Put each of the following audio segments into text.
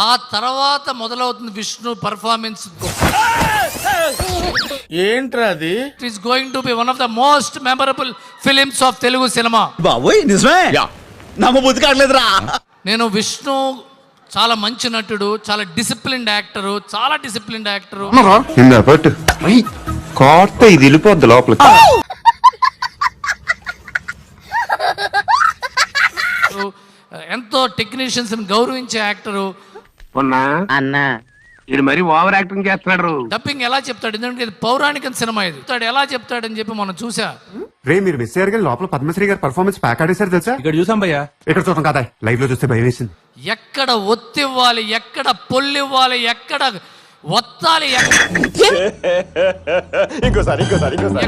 ఆ తర్వాత మొదలవుతుంది విష్ణు పర్ఫార్మెన్స్. ఏంట్రా అది? It is going to be one of the most memorable films of Telugu cinema. బాబోయ్ నిజమే, నమ్మబుద్ధి కావట్లేదురా. నేను విష్ణు చాలా మంచి నటుడు, చాలా డిసిప్లిన్డ్ యాక్టరు, చాలా డిసిప్లిన్డ్ యాక్టరు. కోర్త ఇది వెళ్ళిపోద్ది లోపల. ఎంతో టెక్నీషియన్స్ గౌరవించే యాక్టరు. అన్నా ఇది మరి ఓవర్ యాక్టింగ్ చేస్తున్నాడు. డబ్బింగ్ ఎలా చెప్తాడు, ఎందుకంటే ఇది పౌరాణిక సినిమా, ఇది ఎలా చెప్తాడని చెప్పి మనం చూసా. రే మీరు మిస్ అయ్యారు కానీ లోపల పద్మశ్రీ గారి పర్ఫార్మెన్స్ ప్యాక్ ఆడేశారు తెలుసా? ఇక్కడ చూసాం భయ్యా. ఇక్కడ చూడటం కదా, లైవ్ లో చూస్తే భయం వేసింది. ఎక్కడ ఒత్తివ్వాలి, ఎక్కడ పొల్లివ్వాలి, ఎక్కడ ఒత్తాలి,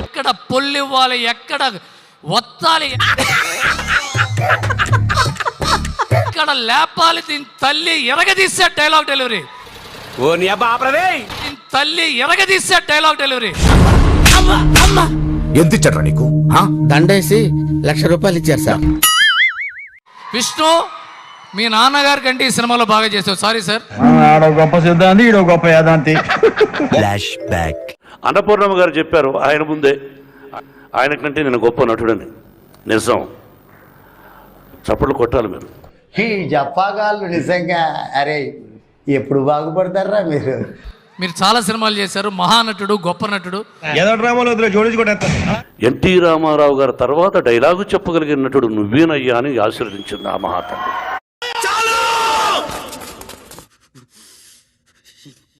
ఎక్కడ పొల్లివ్వాలి, ఎక్కడ ఒత్తాలి, ఎక్కడ లేపాలి, దీని తల్లి ఎరగదీసే డైలాగ్ డెలివరీ. ఓ నీ అబ్బా ఆపరదే. దీని తల్లి ఎరగదీసే డైలాగ్ డెలివరీ. ఎంత ఇచ్చాడ్రా నీకు? దండేసి 1,00,000 రూపాయలు ఇచ్చారు సార్. విష్ణు, మీ నాన్నగారి కంటే ఈ సినిమాలో బాగా చేసావు. Sorry sir. గొప్ప సిద్ధాంతి, ఈడో గొప్ప యాదాంతి. Flash back. అన్నపూర్ణమ్మ గారు చెప్పారు ఆయన ముందే, ఆయన కంటే నేను గొప్ప నటుడని. నిజం, చప్పట్లు కొట్టాలి మీరు. ఈ జప్పాగాళ్ళు నిజంగా అరే ఎప్పుడు బాగుపడతారా మీరు? మీరు చాలా సినిమాలు చేశారు, మహానటుడు, గొప్ప నటుడు. ఏదో డ్రామాలో జోడించుకుంటా. ఎన్టీ రామారావు గారి తర్వాత డైలాగు చెప్పగలిగిన నటుడు నువ్వేనయ్యా అని ఆశీర్వదించింది ఆ మహాతల్లి.